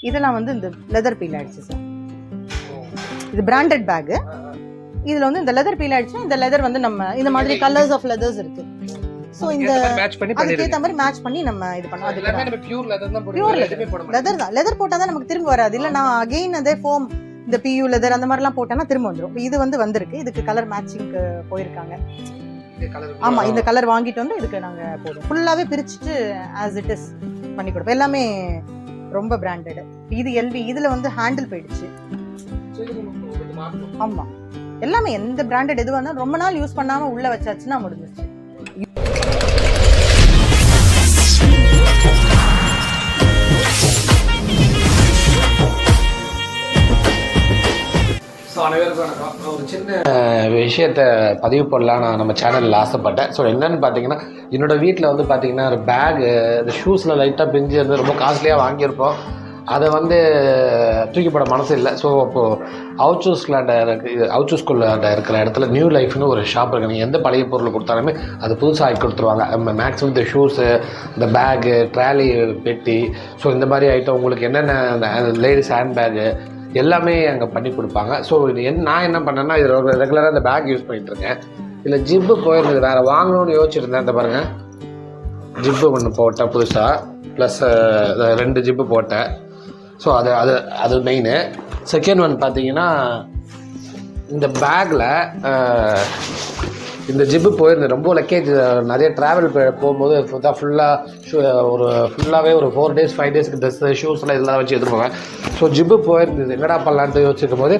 இதெல்லாம் வந்து இந்த லெதர் பீல் ஆயிடுச்சு சார். இது பிராண்டட் பேக். இதுல வந்து இந்த லெதர் பீல் ஆயிடுச்சு. இந்த லெதர் வந்து நம்ம இந்த மாதிரி கலர்ஸ் ஆஃப் லெதர்ஸ் இருக்கு. சோ இந்த அதுக்கு ஏத்த மாதிரி மேட்ச் பண்ணி நம்ம இது பண்ணலாம். அதுக்கு நம்ம பியூர் லெதர் தான் போடுறோம். லெதர் தான். லெதர் போட்டா தான் நமக்கு திரும்ப வராது. இல்ல நான் அகைன் அதே ஃபோம் இந்த பியூ லெதர் அந்த மாதிரிலாம் போட்டேன்னா திரும்ப வந்துடும். இது வந்து வந்திருக்கு. இதுக்கு கலர் மேட்சிங்க்கு போயிருக்காங்க. ஆமா, இந்த கலர் வாங்கிட்டு வந்து இதுக்கு நாங்க போடுவோம். ஃபுல்லாவே பிரிச்சுட்டு ஆஸ் இட் இஸ் பண்ணி கொடுப்போம். எல்லாமே ரொம்ப பிராண்டட். இது எல்வி. இதுல வந்து ஹேண்டில் போயிடுச்சு. ஆமா, எல்லாமே எந்த பிராண்டட் எதுவாக இருந்தாலும் ரொம்ப நாள் யூஸ் பண்ணாம உள்ள வச்சாச்சுன்னா முடிஞ்சிச்சு. ஒரு சின்ன விஷயத்தை பதிவு பண்ணலாம் நான் நம்ம சேனலில் ஆசைப்பட்டேன். ஸோ என்னென்னு பார்த்தீங்கன்னா, என்னோடய வீட்டில் வந்து பார்த்தீங்கன்னா ஒரு பேகு, இந்த ஷூஸில் லைட்டாக பிஞ்சு வந்து ரொம்ப காஸ்ட்லியாக வாங்கியிருப்போம். அதை வந்து தூக்கி போட மனசு இல்லை. ஸோ அப்போது அவுச்சூஸ்குள்ளாண்ட இருக்கிற இடத்துல நியூ லைஃப்னு ஒரு ஷாப் இருக்குது. நீங்கள் எந்த பழைய பொருள் கொடுத்தாலுமே அது புதுசாக ஆக்கி கொடுத்துருவாங்க. மேக்ஸிமம் இந்த ஷூஸு, இந்த பேகு, ட்ராலி பெட்டி, ஸோ இந்த மாதிரி ஐட்டம் உங்களுக்கு என்னென்ன லேடிஸ் ஹேண்ட் பேகு எல்லாமே அங்கே பண்ணி கொடுப்பாங்க. ஸோ நான் என்ன பண்ணேன்னா, இதில் ரெகுலராக இந்த பேக் யூஸ் பண்ணிகிட்ருக்கேன். இதில் ஜிப்பு போயிருந்தது, வேறு வாங்கணும்னு யோசிச்சுருந்தேன். இந்த பாருங்கள், ஜிப்பு ஒன்று போட்டேன் புதுசாக, ப்ளஸ் 2 ஜிப்பு போட்டேன். ஸோ அது மெயினு. செகண்ட் ஒன் பார்த்தீங்கன்னா, இந்த பேக்கில் இந்த ஜிப்பு போயிருந்தது. ரொம்ப லக்கேஜ் நிறைய ட்ராவல் போகும்போது ஃபுல்லாகவே ஒரு 4 days 5 daysக்கு ட்ரெஸ்ஸு ஷூஸ்லாம் இதெல்லாம் வச்சு எடுத்துருவாங்க. ஸோ ஜிப்பு போயிருந்தது, என்னடா பண்ணலான்ட்டு யோசிச்சிருக்கும் போது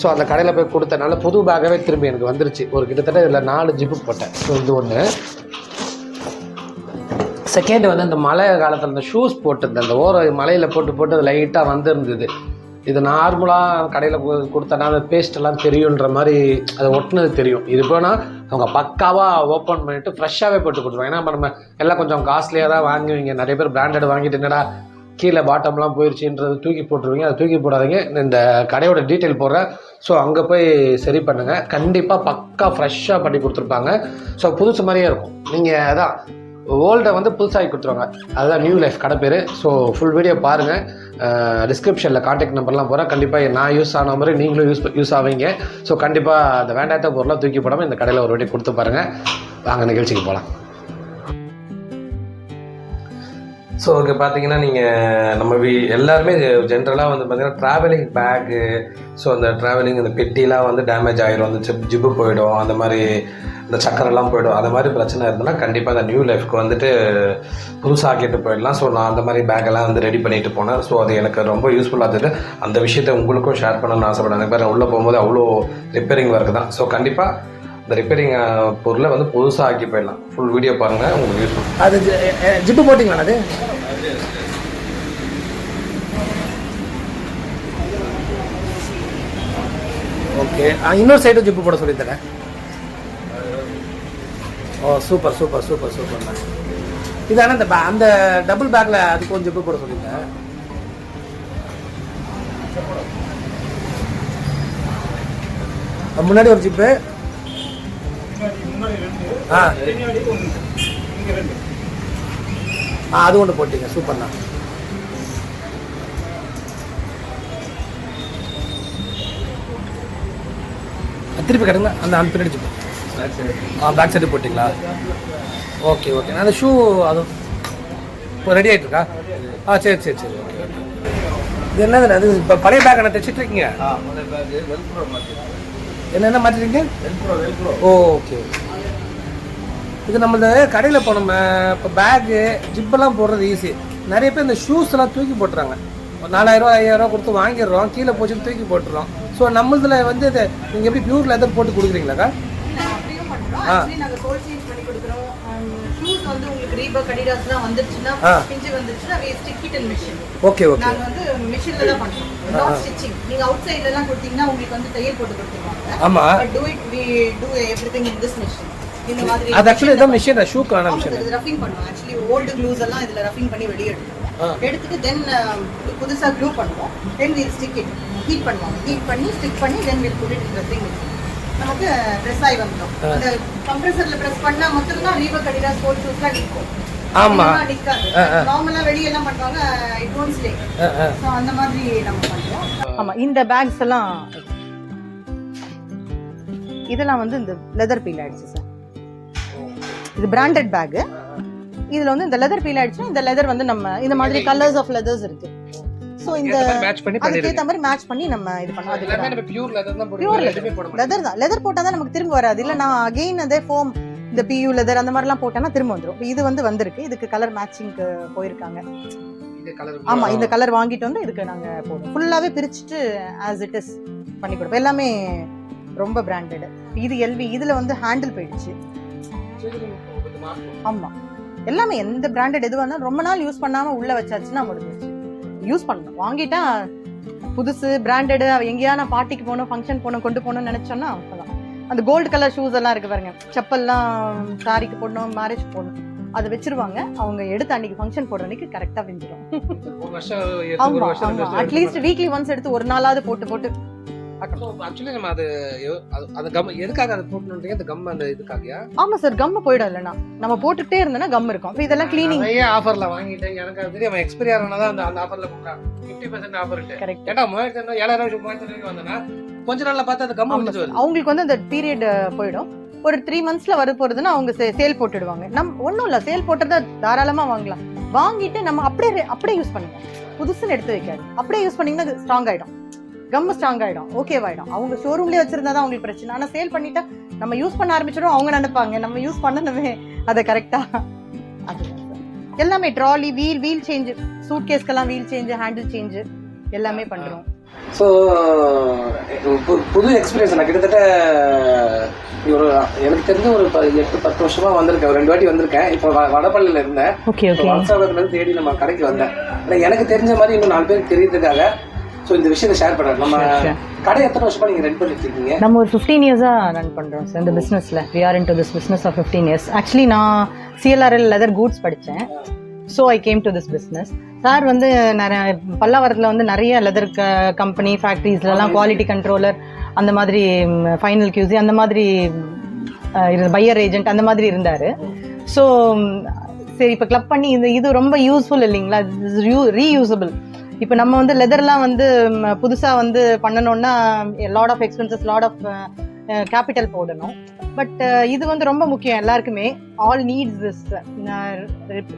ஸோ அந்த கடையில் போய் கொடுத்தனால புது பேக்காகவே திரும்பி எனக்கு வந்துருச்சு. ஒரு கிட்டத்தட்ட இதில் 4 ஜிப்பு போட்டேன். ஸோ இது ஒன்று. செகண்ட் வந்து இந்த மழை காலத்தில் இந்த ஷூஸ் போட்டிருந்தேன். அந்த மலையில் போட்டு அது லைட்டாக வந்துருந்தது. இது நார்மலாக கடையில் கொடுத்தனா அந்த பேஸ்ட்டெல்லாம் தெரியுன்ற மாதிரி அதை ஒட்டினது தெரியும். இது போனால் அவங்க பக்காவாக ஓப்பன் பண்ணிவிட்டு ஃப்ரெஷ்ஷாகவே போட்டு கொடுத்துருவாங்க. ஏன்னா நம்ம எல்லாம் கொஞ்சம் காஸ்ட்லியாக தான் வாங்குவீங்க. நிறைய பேர் பிராண்டட் வாங்கிட்டு என்னடா கீழே பாட்டம்லாம் போயிடுச்சுன்றது தூக்கி போட்டுருவீங்க. அதை தூக்கி போடாதீங்க. இந்த கடையோட டீட்டெயில் போடுறேன். ஸோ அங்கே போய் சரி பண்ணுங்கள். கண்டிப்பாக பக்கா ஃப்ரெஷ்ஷாக பண்ணி கொடுத்துருப்பாங்க. ஸோ புதுசு மாதிரியே இருக்கும். நீங்கள் அதான் ஓல்டை வந்து புதுசாகி கொடுத்துருவாங்க. அதுதான் நியூ லைஃப் கடை பேர். ஸோ ஃபுல் வீடியோ பாருங்கள். டிஸ்கிரிப்ஷனில் கான்டாக்ட் நம்பர்லாம் போகிறேன். கண்டிப்பாக நான் யூஸ் ஆன மாதிரி நீங்களும் யூஸ் ஆவீங்க. ஸோ கண்டிப்பாக அந்த வேண்டாத பொருளாக தூக்கி போடாமல் இந்த கடையில் ஒரு வாட்டி கொடுத்து பாருங்கள். வாங்க நிகழ்ச்சிக்கு போகலாம். ஸோ இங்கே பார்த்தீங்கன்னா, நீங்கள் நம்ம எல்லாருமே ஜென்ரலாக வந்து பார்த்தீங்கன்னா ட்ராவலிங் பேக்கு, ஸோ அந்த ட்ராவலிங் இந்த பெட்டிலாம் வந்து டேமேஜ் ஆகிடும், அந்த ஜிப்பு போயிடும், அந்த மாதிரி இந்த சக்கரெல்லாம் போய்டும். அந்த மாதிரி பிரச்சனை இருந்ததுன்னா கண்டிப்பாக அந்த நியூ லைஃப்க்கு வந்துட்டு புதுசாக ஆக்கிட்டு போயிடலாம். ஸோ நான் அந்த மாதிரி பேக்கெல்லாம் வந்து ரெடி பண்ணிட்டு போனேன். ஸோ அது எனக்கு ரொம்ப யூஸ்ஃபுல்லாக இருந்தது. அந்த விஷயத்தை உங்களுக்கும் ஷேர் பண்ணணும்னு ஆசைப்பட்டேன். எனக்கு பேர் உள்ளே போகும்போது அவ்வளோ ரிப்பேரிங் ஒர்க் தான். ஸோ கண்டிப்பாக இந்த ரிப்பேரிங் பொருளை வந்து புதுசாக ஆக்கி போயிடலாம். ஃபுல் வீடியோ பாருங்கள், உங்களுக்கு யூஸ்ஃபுல். அது ஜிப்பு போட்டிங்களா? அது ஓகே. இன்னொரு சைடும் ஜிப்பு போட சொல்லித்தரேன். ஓ சூப்பர் சூப்பர் சூப்பர் சூப்பர்ண்ணா. இது ஆனால் அந்த டபுள் பேக்கில் அதுக்கு கொஞ்சம் ஜிப்பு போட சொல்லியிருந்தேன். முன்னாடி ஒரு ஜிப்பு, அது ஒன்று போட்டீங்க. சூப்பர்ண்ணா. திருப்பி கட்டுங்க. அந்த பின்னாடி ஜிப்பு பேக் சைடு போட்டிங்களா? Okay okay. அந்த ஷூ அதுவும் இப்போ ரெடி ஆகிட்டுருக்கா? சரி சரி சரி. Okay okay. இது என்னது? அது இப்போ பழைய பேக் என்ன தைச்சிட்டு இருக்கீங்க? என்னென்ன மாற்றிருக்கீங்க? ஓகே. இது நம்மளது கடையில் இப்போ நம்ம இப்போ பேக்கு ஜிப்பெல்லாம் போடுறது ஈஸி. நிறைய பேர் இந்த ஷூஸ்லாம் தூக்கி போட்டுறாங்க. 4000 5000 கொடுத்து வாங்கிடுறோம், கீழே போச்சுன்னு தூக்கி போட்டுறோம். ஸோ நம்மளதுல வந்து இது நீங்கள் எப்படி பியூர் லெதர் போட்டு கொடுக்குறீங்களாக்கா? Okay okay. ஆமா, அது ஆக்சுவலி இதான் மிஷின், ஷூக்கான மிஷின். ரஃபிங் பண்ணுவோம். ஆக்சுவலி ஓல்டு க்ளூஸ் எல்லாம் இதுல ரஃபிங் பண்ணி வெளியே எடுத்துட்டு தென் புதுசா க்ளூ பண்ணுவோம். Then will stick it. Heat பண்ணுவோம். ஹீட் பண்ணி ஸ்டிக் பண்ணி then will put it dressing. நமக்கு ப்ரெஸ் ஆகி வந்துடும். அந்த கம்ப்ரெசர்ல ப்ரெஸ் பண்ணா மட்டும் தான் ரீபக் அடிடாஸ் ஸ்போர்ட்ஸ் ஷூஸ்லாம் நிற்கும். ஆமா. நார்மலா வெளிய எல்லாம் பண்ணுவாங்க இட் ஒன்ட் ஸ்டே. சோ அந்த மாதிரி நம்ம பண்றோம். ஆமா, இந்த பேக்ஸ் எல்லாம் இதெல்லாம் வந்து இந்த லெதர் பீல் ஆயிடுச்சு சார். இது பிராண்டட் பேக். இதுல வந்து இந்த லெதர் பீல் ஆயிடுச்சு. இந்த லெதர் வந்து நம்ம இந்த மாதிரி கலர்ஸ் ஆஃப் லெதர்ஸ் இருக்கு. சோ இந்த அதுக்கு ஏத்த மாதிரி மேட்ச் பண்ணி நம்ம இது பண்ணோம். அது எல்லாமே நம்ம பியூர் லெதர் தான் பியூர் லெதர் தான். லெதர் போட்டா தான் நமக்கு திரும்ப வராது. இல்ல நான் அகைன் அதே ஃபோம் இந்த பியூ லெதர் அந்த மாதிரிலாம் போட்டேன்னா திரும்ப வந்துடும். இது வந்து வந்திருக்கு. இதுக்கு கலர் மேட்சிங்க்கு போயிருக்காங்க. ஆமா, இந்த கலர் வாங்கிட்டு வந்து இதுக்கு நாங்க போடுவோம். ஃபுல்லாவே பிரிச்சுட்டு ஆஸ் இட் இஸ் பண்ணி கொடுப்போம். எல்லாமே ரொம்ப பிராண்டட். இது எல்வி. இதுல வந்து ஹேண்டில் போயிடுச்சு. ஆமா, எல்லாமே எந்த பிராண்டட் எதுவாக இருந்தாலும் ரொம்ப நாள் யூஸ் பண்ணாம உள்ள வச்சாச்சுன்னா முடிஞ்சிச்சு. யூஸ் பண்ணணும். வாங்கிட்டா புதுசு பிராண்டட் எங்கேயா நான் பார்ட்டிக்கு போகணும், ஃபங்க்ஷன் போகணும், கொண்டு போகணும்னு நினைச்சோன்னா அப்பதான். அந்த கோல்டு கலர் ஷூஸ் எல்லாம் இருக்கு பாருங்க, செப்பல்லாம் சாரிக்கு போடணும், மேரேஜ் போடணும், அதை வச்சிருவாங்க. அவங்க எடுத்து அன்னைக்கு ஃபங்க்ஷன் போடுற அன்னைக்கு கரெக்டா பிஞ்சிடும். ஆமா ஆமா, அட்லீஸ்ட் வீக்லி ஒன்ஸ் எடுத்து ஒரு நாளாவது போட்டு போட்டு. ஆக்சுவலி நம்ம அது கம் எதுக்காக அதை போடணும்ன்றீங்க? அந்த கம் அந்த இதுக்காகயா? ஆமா சார், கம் போயிடும். இல்லைன்னா நம்ம போட்டுட்டே இருந்தோம்னா கம் இருக்கும். இப்போ இதெல்லாம் கிளீனிங் ஆஃபர்ல வாங்கிட்டேன். எனக்கு அது தெரியும், எக்ஸ்பைரி ஆனதா அந்த ஆஃபர்ல போடுறாங்க 50% ஆஃபர் இருக்கு. கரெக்ட். ஏடா 7000 வந்தனா கொஞ்ச நாள்ல பார்த்தா அது கம் முடிஞ்சு வருது. அவங்களுக்கு வந்து அந்த பீரியட் போயிடும். ஒரு 3 monthsல வர போறதுன்னா அவங்க சேல் போட்டுடுவாங்க. ஒன்றும் இல்லை, சேல் போட்டுறதா தாராளமா வாங்கலாம். வாங்கிட்டு நம்ம அப்படியே யூஸ் பண்ணுங்க. புதுசுன்னு எடுத்து வைக்காது. அப்படியே யூஸ் பண்ணீங்கன்னா அது ஸ்ட்ராங் ஆயிடும். கம் ஸ்ட்ராங் ஆயிடும், ஓகேவாயிடும். அவங்க ஷோரூம்லயே வச்சிருந்தா தான் அவங்களுக்கு பிரச்சனை. ஆனா சேல் பண்ணிட்டா நம்ம யூஸ் பண்ண ஆரம்பிச்சிடும். அவங்க நினைப்பாங்க நம்ம யூஸ் பண்ணணுமே அதை கரெக்டா. அதுதான் சார். எல்லாமே ட்ராலி, வீல் சேஞ்ச், சூட் கேஸ்க்கெல்லாம் வீல் சேஞ்ச், ஹேண்டில் சேஞ்ச் எல்லாமே பண்றோம். ஸோ புது எக்ஸ்பீரியன்ஸ். நான் கிட்டத்தட்ட ஒரு எனக்கு தெரிஞ்ச ஒரு 8-10 வருஷமா வந்திருக்கேன். ஒரு 2 வாட்டி வந்திருக்கேன். இப்போ வடபள்ளியில் இருந்தேன். வம்சாவரத்துலேருந்து தேடி நம்ம கடைக்கு வந்தேன். ஆனால் எனக்கு தெரிஞ்ச மாதிரி இன்னும் 4 பேருக்கு தெரியறதுக்காக ஸோ இந்த விஷயத்தை ஷேர் பண்ணுறேன். நம்ம கடை எத்தனை வருஷமா நீங்கள் ரன் பண்ணிட்டு இருக்கீங்க? நம்ம ஒரு 15 years ரன் பண்ணுறோம் சார் இந்த பிஸ்னஸில். We are in to this business of 15 years. Actually நான் சிஎல்ஆர்எல் லெதர் கூட்ஸ் படித்தேன். So I came to this business. Sir வந்து பல்லாவரத்தில் வந்து நிறைய லெதர் கம்பெனி ஃபேக்ட்ரிஸ்லாம் குவாலிட்டி கண்ட்ரோலர், அந்த மாதிரி ஃபைனல் கியூசி, அந்த மாதிரி பையர் ஏஜென்ட் அந்த மாதிரி இருந்தார். ஸோ சரி, இப்போ கிளப் பண்ணி இது ரொம்ப யூஸ்ஃபுல் இல்லைங்களா, ரீயூசபிள். இப்போ நம்ம வந்து லெதர்லாம் வந்து புதுசாக வந்து பண்ணணும்னா lot of expenses, lot of capital போடணும். பட் இது வந்து ரொம்ப முக்கியம் எல்லாருக்குமே. All needs this.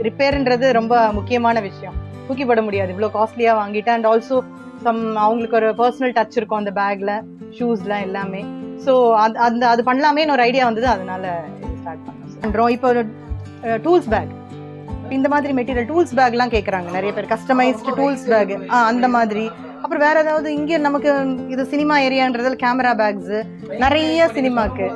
ரிப்பேர்ன்றது ரொம்ப முக்கியமான விஷயம். தூக்கிப்பட முடியாது இவ்வளோ காஸ்ட்லியாக வாங்கிட்டு. அண்ட் ஆல்சோ அவங்களுக்கு ஒரு பர்சனல் டச் இருக்கும் அந்த பேக்கில், ஷூஸில் எல்லாமே. ஸோ அது பண்ணலாமேன்னு ஒரு ஐடியா வந்தது. அதனால ஸ்டார்ட் பண்ணுறோம். இப்போ டூல்ஸ் பேக், இந்த மாதிரி மெட்டீரியல் டூல்ஸ் பேக்லாம் கேட்குறாங்க நிறைய பேர். கஸ்டமைஸ்டு டூல்ஸ் பேக் அந்த மாதிரி. அப்புறம் வேற ஏதாவது இங்கே நமக்கு இது சினிமா ஏரியான்றதால கேமரா பேக்ஸ் நிறைய சினிமாக்கு.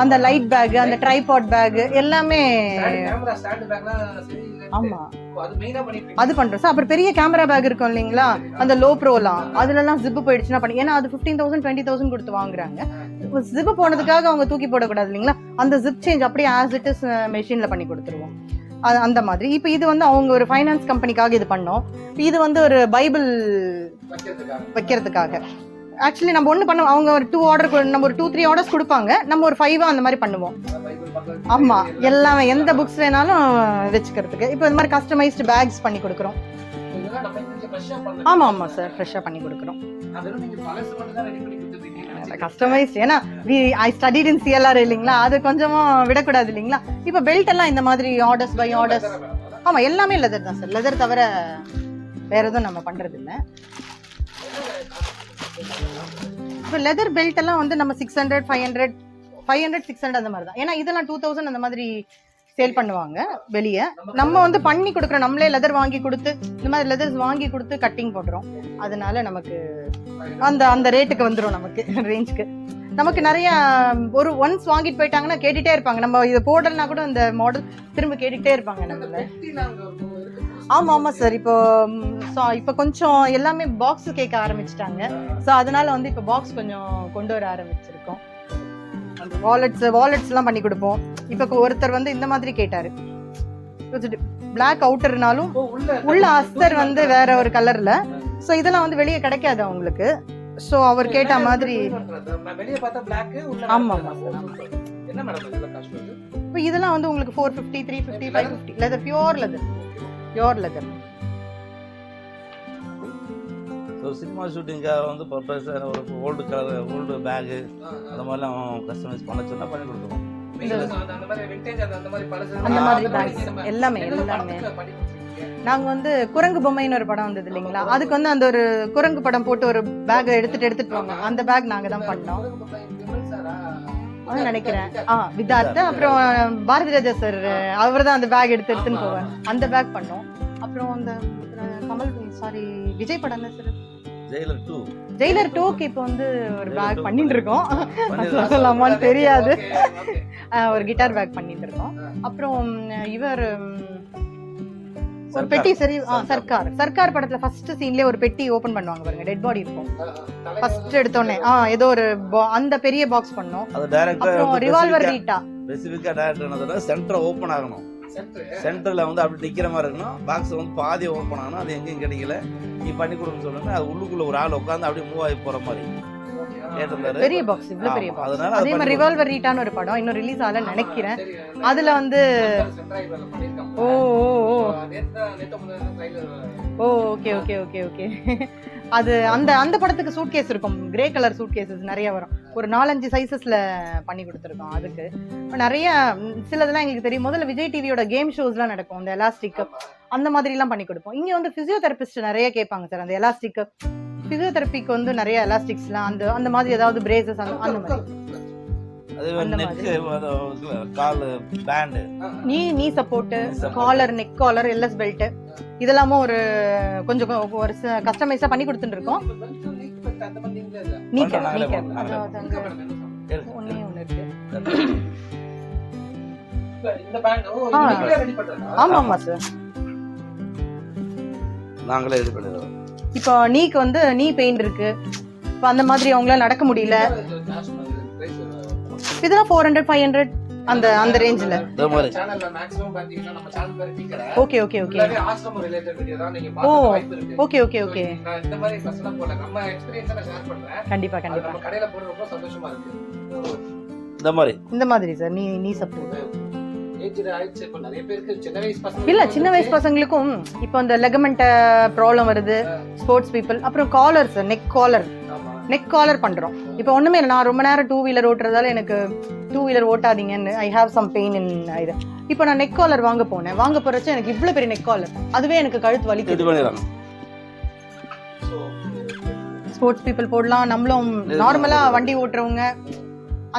அந்த லைட் பேக், அந்த ட்ரைபாட் பேக் எல்லாமே. ஆமா, அது பண்றோம் சார். அப்புறம் பெரிய கேமரா பேக் இருக்கும் இல்லைங்களா, அந்த லோ ப்ரோலாம், அதுலலாம் ஜிப்பு போயிடுச்சுன்னா பண்ணி. ஏன்னா அது 15,000 20,000 கொடுத்து வாங்குறாங்க. ஜிப்பு போனதுக்காக அவங்க தூக்கி போடக்கூடாது இல்லைங்களா. அந்த ஜிப் சேஞ்ச் அப்படியே ஆஸ் இட் இஸ் மெஷின்ல பண்ணி கொடுத்துருவோம். அந்த மாதிரி. இப்போ இது வந்து அவங்க ஒரு ஃபைனான்ஸ் கம்பெனிக்காக இது பண்ணோம். இது வந்து ஒரு பைபிள் வைக்கிறதுக்காக. ஆக்சுவலி நம்ம ஒன்று பண்ணோம். அவங்க ஒரு 2 ஆர்டர், நம்ம ஒரு 2-3 ஆர்டர்ஸ் கொடுப்பாங்க. நம்ம ஒரு 5 அந்த மாதிரி பண்ணுவோம். ஆமா, எல்லாமே எந்த புக்ஸ் வேணாலும் வச்சுக்கிறதுக்கு. இப்போ இந்த மாதிரி கஸ்டமைஸ்டு பேக்ஸ் பண்ணி கொடுக்குறோம். ஆமா ஆமா சார், ஃப்ரெஷ்ஷாக பண்ணி கொடுக்குறோம். கஸ்டமைஸ்ட். ஏன்னா ஐ ஸ்டடிட் இன் சிஎல்ஆர் இல்லைங்களா, அது கொஞ்சமா விடக்கூடாது இல்லைங்களா. இப்போ பெல்ட் எல்லாம் இந்த மாதிரி ஆர்டர்ஸ் பை ஆர்டர்ஸ். ஆமா, எல்லாமே லெதர் தான் சார். லெதர் தவிர வேற எதுவும் நம்ம பண்றது இல்லை. இப்போ லெதர் பெல்ட் எல்லாம் வந்து நம்ம 600, 500, 600 அந்த மாதிரி தான். ஏன்னா இதெல்லாம் 2000 அந்த மாதிரி சேல் பண்ணுவாங்க வெளியே. நம்ம வந்து பண்ணி கொடுக்குறோம். நம்மளே லெதர் வாங்கி கொடுத்து, இந்த மாதிரி லெதர்ஸ் வாங்கி கொடுத்து கட்டிங் போடுறோம். அதனால நமக்கு அந்த ரேட்டுக்கு வந்துடும். நமக்கு ரேஞ்சுக்கு நமக்கு நிறைய ஒரு ஒன்ஸ் வாங்கிட்டு போயிட்டாங்கன்னா கேட்டுட்டே இருப்பாங்க. நம்ம இதை போடலனா கூட அந்த மாடல் திரும்ப கேட்டுக்கிட்டே இருப்பாங்க நம்மள. ஆமா ஆமா சார். இப்போ கொஞ்சம் எல்லாமே பாக்ஸ் கேட்க ஆரம்பிச்சிட்டாங்க. ஸோ அதனால வந்து இப்போ பாக்ஸ் கொஞ்சம் கொண்டு வர ஆரம்பிச்சிருக்கோம். அந்த வாலெட்ஸ் எல்லாம் பண்ணி கொடுப்போம். இப்போ ஒருத்தர் வந்து இந்த மாதிரி கேட்டாரு, பிளாக் அவுட்டர்னாலும் உள்ள அஸ்தர் வந்து வேற ஒரு கலர்ல. ஸோ இதெல்லாம் வந்து வெளியே கிடைக்காது அவங்களுக்கு. ஸோ அவர் கேட்ட மாதிரி வெளியே பார்த்தா பிளாக் ஆமா என்ன மேடம் இதெல்லாம் காஸ்ட் வருது? இப்போ இதெல்லாம் வந்து உங்களுக்கு 450 350 550 லெதர் பியூர் லெதர். ஒரு சினிமா ஷூட்டிங்காக வந்து பர்பஸாக ஒரு ஓல்டு பேகு அந்த மாதிரிலாம் கஸ்டமைஸ் பண்ண சொன்னால் பண்ணி கொடுத்துருவோம். அந்த மாதிரி விண்டேஜ் அந்த மாதிரி பழசு அந்த மாதிரி பேக்ஸ் எல்லாமே நாங்க வந்து குரங்கு பொம்மைன்னு ஒரு படம் வந்தது இல்லைங்களா, அதுக்கு வந்து அந்த ஒரு குரங்கு படம் போட்டு ஒரு பேக் எடுத்துட்டு போங்க, அந்த பேக் நாங்க தான் பண்ணோம் நினைக்கிறேன். விதார்த் அப்புறம் பாரதி ராஜா சார் அவர் தான் அந்த பேக் எடுத்துன்னு போவார், அந்த பேக் பண்ணோம். அப்புறம் அந்த விஜய் படம் சார் ஜெயிலர் 2க்கு இப்போ வந்து ஒரு பேக் பண்ணிட்டு இருக்கோம், சொல்லலாமான்னு தெரியாது. ஒரு கிட்டார் பேக் பண்ணிட்டு இருக்கோம். அப்புறம் இவர் ஒரு பெட்டி சரி சர்க்கார் படத்துல ஃபர்ஸ்ட் சீன்லயே ஒரு பெட்டி ஓபன் பண்ணுவாங்க பாருங்க, டெட் பாடி இருக்கும் ஃபர்ஸ்ட் எடுத்தோனே ஏதோ ஒரு அந்த பெரிய பாக்ஸ் பண்ணோம். அது டைரக்டா ரிவால்வர் ரீட்டா ஸ்பெசிஃபிக்கா டைரக்டர் என்னதுன்னா சென்டர் ஓபன் ஆகணும், சென்டர்ல வந்து அப்படி நிக்கிற மாதிரி இருக்கணும், பாக்ஸ் வந்து பாதி ஓபன் ஆகணும், அது எங்கேயும் கிடைக்கல நீ பண்ணி கொடுன்னு சொல்லுங்க, அது உள்ளுக்குள்ள ஒரு ஆள் உட்காந்து அப்படியே மூவ் ஆகி போற மாதிரி பெரிய பாக்ஸ், இவ்வளவு பெரிய பாக்ஸ். அதே மாதிரி ரிவால்வர் ரீட்டான ஒரு படம் இன்னும் ரிலீஸ் ஆகல நினைக்கிறேன், அதுல வந்து ஓகே அது அந்த படத்துக்கு சூட் கேஸ் இருக்கும், கிரே கலர் சூட் கேசஸ் நிறைய வரும், ஒரு 4-5 சைசஸ்ல பண்ணி கொடுத்துருக்கோம். அதுக்கு நிறைய சிலதெல்லாம் எங்களுக்கு தெரியும். முதல்ல விஜய் டிவியோட கேம் ஷோஸ்லாம் நடக்கும், அந்த எலாஸ்டிக் அந்த மாதிரி எல்லாம் பண்ணி கொடுப்போம். இங்க வந்து பிசியோதெரபிஸ்ட் நிறைய கேட்பாங்க சார், அந்த எலாஸ்டிக் பிசியோதெரபிக்கு வந்து நிறைய எலாஸ்டிக்ஸ்லாம் அந்த மாதிரி ஏதாவது பிரேசஸ் அந்த மாதிரி நீ support collar neck collar LS belt இதெல்லாமும் ஒரு கொஞ்சம் ஒரு கஸ்டமைஸா பண்ணி கொடுத்துட்டு இருக்கோம். ஆமா சார் நாங்களே இது பண்ணிடுவோம். இப்போ நீக்கு வந்து நீ பெயின் இருக்கு, இப்போ அந்த மாதிரி அவங்களால நடக்க முடியல, இதெல்லாம் 400-500 அந்த ரேஞ்சில. ஓகே கண்டிப்பா இந்த மாதிரி சார் நீ சப்போர்ட் இல்ல சின்ன வயசு பசங்களுக்கும் இப்போ அந்த லெகமெண்ட் ப்ராப்ளம் வருது, ஸ்போர்ட்ஸ் பீப்புள். அப்புறம் காலர்ஸ் நெக் காலர் பண்றோம். இப்போ ஒண்ணுமே இல்லை, நான் ரொம்ப நேரம் 2 வீலர் ஓட்டுறதால எனக்கு 2 வீலர் ஓட்டாதீங்கன்னு I have some pain in இது. இப்போ நான் நெக் காலர் வாங்க போறச்ச எனக்கு இவ்வளவு பெரிய நெக் காலர், அதுவே எனக்கு கழுத்து வலிக்குது. ஸ்போர்ட்ஸ் பீப்புள் போடலாம், நம்மளும் நார்மலா வண்டி ஓட்டுறவங்க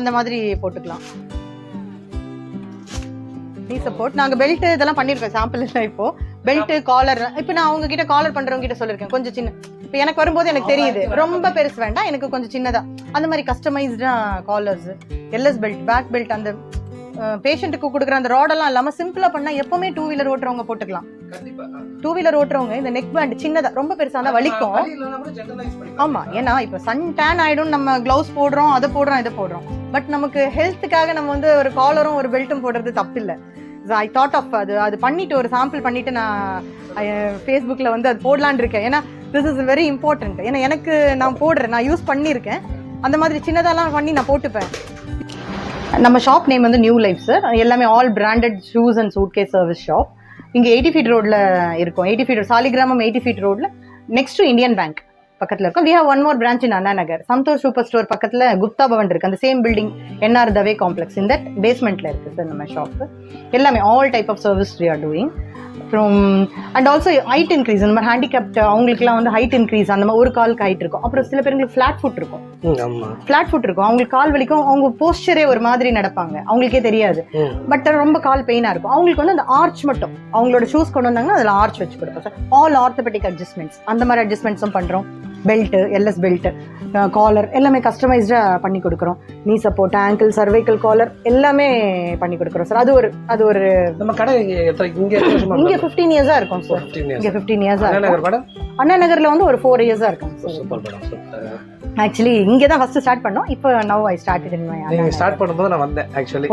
அந்த மாதிரி போட்டுக்கலாம். நீ சப்போர்ட் நாங்க பெல்ட் இதெல்லாம் பண்ணிருக்கோம், சாம்பிள் இல்லை. இப்போ பெல்ட் காலர் இப்போ நான் அவங்க கிட்ட காலர் பண்றவங்க கிட்ட சொல்லிருக்கேன், கொஞ்சம் சின்ன, இப்போ எனக்கு வரும்போது எனக்கு தெரியுது ரொம்ப பெருசு வேண்டாம், எனக்கு கொஞ்சம் சின்னதா அந்த மாதிரி கஸ்டமைஸ்டா collars, LS belt, back belt, அந்த பேஷண்ட்டுக்கு கொடுக்குற அந்த ராடெல்லாம் இல்லாம சிம்பிளா பண்ணா எப்பவுமே 2 வீலர் ஓட்டுறவங்க போட்டுக்கலாம். 2 வீலர் ஓட்டுறவங்க இந்த நெக் பேண்ட் சின்னதா ரொம்ப பெருசா தான் வலிக்கும். ஆமா, ஏன்னா இப்ப சன் டேன் ஆயிடும், நம்ம கிளவுஸ் போடுறோம், அதை போடுறோம், இதை போடுறோம். பட் நமக்கு ஹெல்த்துக்காக நம்ம வந்து ஒரு காலரும் ஒரு பெல்ட்டும் போடுறது தப்பு இல்லை. ஐ தாட் ஆஃப் அது பண்ணிட்டு ஒரு சாம்பிள் பண்ணிட்டு நான் ஃபேஸ்புக்ல வந்து அது போடலான்னு இருக்கேன். ஏன்னா திஸ் இஸ் வெரி இம்பார்ட்டன்ட். ஏன்னா எனக்கு நான் போடுறேன், நான் யூஸ் பண்ணியிருக்கேன், அந்த மாதிரி சின்னதெல்லாம் பண்ணி நான் போட்டுப்பேன். நம்ம ஷாப் நேம் வந்து நியூ லைஃப் சார், எல்லாமே all branded shoes and suitcase service shop. இங்கே 80 ஃபீட் ரோட்ல இருக்கும், 80 ஃபீட் சாலிகிராமம் 80 ஃபீட் ரோட்ல நெக்ஸ்ட் டு இந்தியன் பேங்க் பக்கத்துல இருக்கும். We have one more branch in Anna Nagar, Santosh super store பக்கத்துல குப்தா பவன் இருக்கு, அந்த சேம் பில்டிங் என்ஆர் தவே காம்ப்ளெக்ஸ், இந்த பேஸ்மெண்ட்ல இருக்கு சார் நம்ம ஷாப். எல்லாமே all type of service we are doing. அப்புறம் அண்ட் ஆல்சோ ஹைட் இன்க்ரீஸ், அந்த மாதிரி ஹேண்டிகேப்ட் அவங்களுக்குலாம் வந்து ஹைட் இன்க்ரீஸ், அந்த மாதிரி ஒரு காலுக்கு ஹைட் இருக்கும். அப்புறம் சில பேருக்கு ஃபிளாட் ஃபுட் இருக்கும், அவங்களுக்கு கால் வலிக்கும், அவங்க போஸ்டரே ஒரு மாதிரி நடப்பாங்க, அவங்களுக்கே தெரியாது, பட் ரொம்ப கால் பெயினா இருக்கும். அவங்களுக்கு வந்து அந்த ஆர்ச் மட்டும் அவங்களோட ஷூஸ் கொண்டு வந்தாங்கன்னா அதில் ஆர்ச் வச்சு கொடுப்போம் சார். ஆல் ஆர்த்தோபெடிக் அட்ஜஸ்ட்மெண்ட்ஸ், அந்த மாதிரி அட்ஜஸ்ட்மெண்ட்ஸும் பண்றோம். பெல்ட், எல்எஸ் பெல்ட், காலர் எல்லாமே கஸ்டமைஸ்டா பண்ணி கொடுக்குறோம். நீ சப்போர்ட், ஆங்கிள், சர்வைக்கல் காலர் எல்லாமே பண்ணி கொடுக்குறோம் சார். அது ஒரு நம்ம கடை இங்க 15 இயர்ஸா இருக்கும் சார். இங்க 15 இயர்ஸா இருக்கும். அண்ணா நகர்ல வந்து ஒரு 4 இயர்ஸா இருக்கும் சார். ஆக்சுவலி இங்க தான் ஃபர்ஸ்ட் ஸ்டார்ட் பண்ணோம். இப்போ நவ ஐ ஸ்டார்டட் இன் மை நீங்க ஸ்டார்ட் பண்ணும்போது நான் வந்தேன். ஆக்சுவலி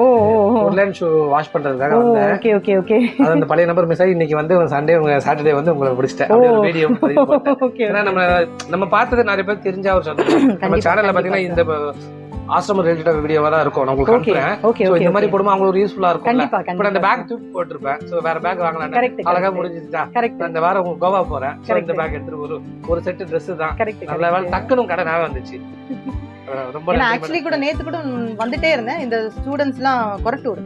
ஆன்லைன் ஷூ வாஷ் பண்றதுக்காக வந்தேன். ஓகே அந்த பழைய நம்பர் மிஸ் ஆகி இன்னைக்கு வந்து சண்டே உங்க சாட்டர்டே வந்து உங்களை பிடிச்சிட்டேன். அப்படியே ஒரு வீடியோ பதிவு போட்டேன். ஏன்னா நம்ம நம்ம பார்த்தது நிறைய பேர் தெரிஞ்சா ஒரு சொல்லுங்க நம்ம சேனல்ல பாத்தீங்கன்னா இந்த ஆசிரம ரிலேட்டட் வீடியோவா தான் இருக்கும் நான் உங்களுக்கு அனுப்புறேன். ஓகே சோ இந்த மாதிரி போடுமா உங்களுக்கு யூஸ்ஃபுல்லா இருக்கும். கண்டிப்பா இப்போ கண்டிப்பா அந்த பேக் தூக்கி போட்டுருப்பேன். சோ வேற பேக் வாங்கலாம். அழகா முடிஞ்சிச்சா? கரெக்ட். அந்த வாரம் கோவா போறேன். சோ இந்த பேக் எடுத்து ஒரு செட் Dress தான். கரெக்ட். நல்ல வேளை டக்குனு கடை நான் வந்துச்சு. ரொம்ப நான் ஆக்சுவலி கூட நேத்து கூட வந்துட்டே இருந்தேன். இந்த ஸ்டூடண்ட்ஸ்லாம் கொரட்டூர்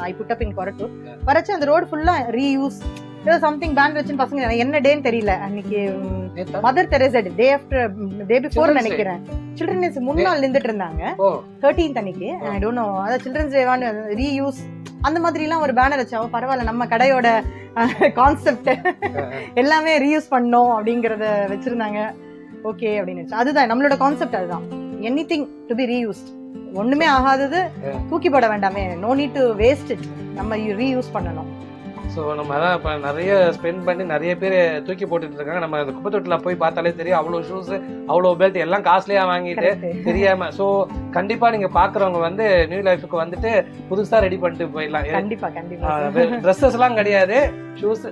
ஐ புட் அப் இன் கொரட்டூர் வரச்சு அந்த ரோடு ஃபுல்லா ரீயூஸ் சம்திங் பேண்ட் வச்சுன்னு பசங்க என்ன டேன்னு தெரியல. அன்னைக்கு mother Teresa day after day before நினைக்கிறேன். சில்ட்ரன்ஸ் முன்னாள் நின்றுட்டு இருந்தாங்க 13th அன்னைக்கு. ஐ டோன்ட் நோ அதாவது சில்ட்ரன்ஸ் டேவான்னு ரீயூஸ் அந்த மாதிரி எல்லாம் ஒரு பேனர் வச்சா பரவாயில்ல நம்ம கடையோட கான்செப்ட் எல்லாமே ரீயூஸ் பண்ணோம் அப்படிங்கறத வச்சிருந்தாங்க. ஓகே அப்படின்னு அதுதான் நம்மளோட கான்செப்ட். அதுதான் எனிதிங் டு பி ரீயூஸ்ட். ஒண்ணுமே ஆகாதது தூக்கி போட வேண்டாமே. No need to waste it. நம்ம ரீயூஸ் பண்ணணும். ஸோ நம்ம அதான் இப்போ நிறைய ஸ்பெண்ட் பண்ணி நிறைய பேர் தூக்கி போட்டுட்டு இருக்காங்க. நம்ம அந்த குப்பை தொட்டில் போய் பார்த்தாலே தெரியும். அவ்வளோ ஷூஸ் அவ்வளோ பெல்ட் எல்லாம் காஸ்ட்லியாக வாங்கிட்டு தெரியாம. ஸோ கண்டிப்பா நீங்க பாக்குறவங்க வந்து நியூ லைஃபுக்கு வந்துட்டு புதுசா ரெடி பண்ணிட்டு போயிடலாம். கண்டிப்பா கண்டிப்பா. ட்ரெஸ்ஸஸ் எல்லாம் கிடையாது, ஷூஸ்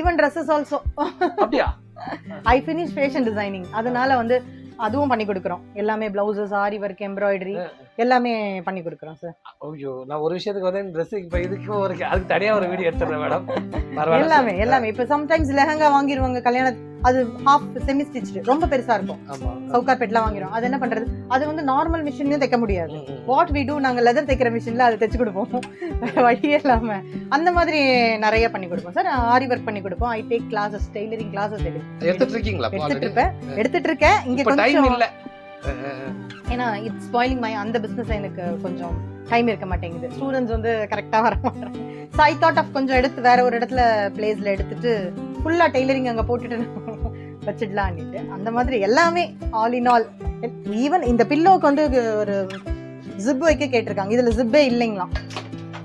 ஈவன் ட்ரெஸ்ஸஸ் ஆல்சோ. அப்படியா? I finish fashion designing. அதனால வந்து அதுவும் பண்ணி கொடுக்குறோம். எல்லாமே பிளவுசஸ், ஆரி ஒர்க், எம்ப்ராய்டரி எல்லாமே பண்ணி கொடுக்குறோம் சார். ஐயோ நான் ஒரு விஷயத்துக்கு வந்து ட்ரெஸ் இப்போ இதுக்கு ஒரு அதுக்கு தனியா ஒரு வீடியோ எடுத்துறேன் மேடம். எல்லாமே எல்லாமே இப்போ சம்டைம்ஸ் லெஹங்கா வாங்கிடுவாங்க கல்யாணம். அது ஹாஃப் செமி ஸ்டிச்டு ரொம்ப பெருசா இருக்கும். சவுகார்பேட்ல வாங்கிடும். அது என்ன பண்றது? அது வந்து நார்மல் மிஷின்லயும் தைக்க முடியாது. வாட் வி டூ நாங்க லெதர் தைக்கிற மிஷின்ல அதை தைச்சு கொடுப்போம். வழியே இல்லாம அந்த மாதிரி நிறைய பண்ணி கொடுப்போம் சார். ஆரி ஒர்க் பண்ணி கொடுப்போம். I take classes, tailoring classes எடுத்துட்டு இருக்கீங்களா? எடுத்துட்டு இருக்கேன். இங்க கொஞ்சம் இல்ல ஏன்னா இட்ஸ் ஸ்பாயிலிங் மை அந்த பிசினஸ். எனக்கு கொஞ்சம் டைம் இருக்க மாட்டேங்குது. ஸ்டூடெண்ட்ஸ் வந்து கரெக்டா வர மாட்டாங்க. ஸோ ஐ தாட் ஆஃப் கொஞ்சம் எடுத்து வேற ஒரு இடத்துல பிளேஸ்ல எடுத்துட்டு ஃபுல்லா டெய்லரிங் அங்க போட்டுட்டு வச்சிடலான்ட்டு அந்த மாதிரி எல்லாமே ஆல் இன் ஆல். ஈவன் இந்த பில்லோக்கு வந்து ஒரு ஜிப் வைக்க கேட்டிருக்காங்க. இதுல ஜிப்பே இல்லைங்களாம்.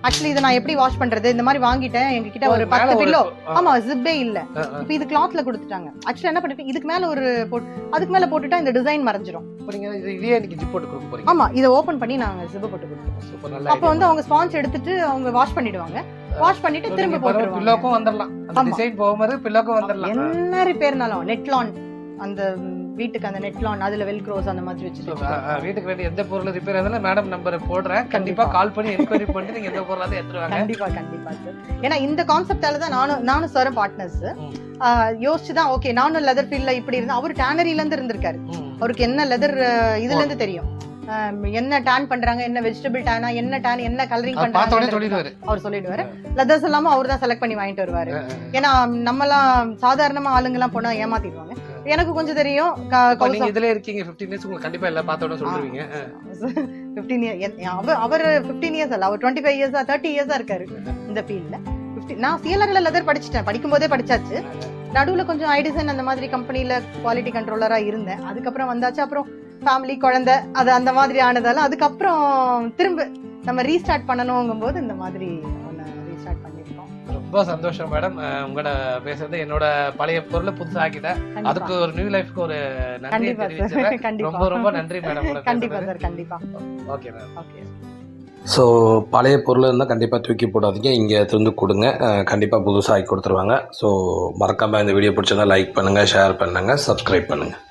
ஆக்சுவலி இதை நான் எப்படி வாஷ் பண்றது? இந்த மாதிரி வாங்கிட்டேன். எங்ககிட்ட ஒரு 10 பில்லோ. ஆமா ஜிப்பே இல்ல. இப்ப இது கிளாத்ல கொடுத்துட்டாங்க. ஆக்சுவலி என்ன பண்ணிட்டு இதுக்கு மேல ஒரு அதுக்கு மேல போட்டுட்டா இந்த டிசைன் மறைஞ்சிரும். ஆமா இதை ஓபன் பண்ணி நாங்க ஜிப் போட்டு கொடுத்துருவோம். அப்ப வந்து அவங்க ஸ்பாஞ்ச் எடுத்துட்டு அவங்க வாஷ் பண்ணிடுவாங்க. வாஷ் பண்ணிட்டு திரும்ப போட்டுருவாங்க. பில்லோக்கும் வந்துடலாம். அந்த டிசைன் போகும்போது பில்லோக்கும் வந்துடலாம். என்ன ரிப்பேர்னாலும் நெட்லான் அந்த வீட்டுக்கு அந்த நெட்லான் அதுல வெல்க்ரோஸ் அந்த மாதிரி வச்சுட்டு வீட்டுக்கு வேண்டிய எந்த பொருள் ரிப்பேர் ஆனாலும் மேடம் நம்பர் போடுறேன். கண்டிப்பா கால் பண்ணி என்கொயரி பண்ணிட்டு நீங்க எந்த பொருளாவது எடுத்துருவாங்க. கண்டிப்பா கண்டிப்பா சார். ஏன்னா இந்த கான்செப்டால தான் நானும் சார் பார்ட்னர்ஸ் யோசிச்சுதான் ஓகே நானும் லெதர் ஃபீல்ட்ல இப்படி இருந்தா. அவர் டேனரில இருந்து இருந்திருக்காரு. அவருக்கு என்ன லெதர் இதுல இருந்து தெரியும். என்ன டேன் பண்றாங்க, என்ன வெஜிடபிள் டேனா, என்ன டேன், என்ன கலரிங் பண்றாங்க அவர் சொல்லிடுவாரு. லெதர்ஸ் எல்லாமே அவர் தான் செலக்ட் பண்ணி வாங்கிட்டு வருவாரு. ஏன்னா நம்மலாம் சாதாரணமா ஆளுங்க எல்லாம் போனா ஏமாத்திடுவாங்க. எனக்கு கொஞ்சம் தெரியும். நீங்க இதுல இருக்கீங்க 15 இயர்ஸ் உங்களுக்கு கண்டிப்பா எல்லாம் பார்த்தோட சொல்றீங்க. 15 இயர்ஸ் அவர் 15 இயர்ஸ் அல்ல, அவர் 25 இயர்ஸா 30 இயர்ஸா இருக்காரு இந்த ஃபீல்ட்ல. நான் சிஎல்ஆர்ல லெதர் படிச்சிட்டேன். படிக்கும் போதே படிச்சாச்சு. நடுவுல கொஞ்சம் ஐடிசன் அந்த மாதிரி கம்பெனில குவாலிட்டி கண்ட்ரோலரா இருந்தேன். அதுக்கப்புறம் வந்தாச்சு. அப்புறம் ஃபேமிலி, குழந்தை, அது அந்த மாதிரி ஆனதால அதுக்கப்புறம் திரும்ப நம்ம ரீஸ்டார்ட் பண்ணணுங்கும் போது இந்த மாதிரி ரீஸ்டார்ட் பண்ணிருக்கோம். ரொம்ப சந்தோஷம் மேடம். உங்களோட பேசுறது என்னோட பழைய பொருளை புதுசா ஆக்கிட்டேன். அதுக்கு ஒரு நியூ லைஃப்க்கு ஒரு நன்றி தெரிவிச்சுக்கிறேன். ரொம்ப ரொம்ப நன்றி மேடம். கண்டிப்பா சார் கண்டிப்பா. Okay madam. ஓகே. ஸோ பழைய பொருள் இருந்தால் கண்டிப்பாக தூக்கி போடாதீங்க. இங்கே திருந்து கொடுங்க. கண்டிப்பாக புதுசாக ஆக்கி கொடுத்துருவாங்க. ஸோ மறக்காமல் இந்த வீடியோ பிடிச்சதா லைக் பண்ணுங்கள், ஷேர் பண்ணுங்கள், சப்ஸ்கிரைப் பண்ணுங்கள்.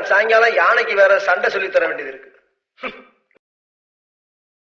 சாயங்காலம் யானைக்கு வேற சண்டை சொல்லி தர வேண்டியது இருக்கு.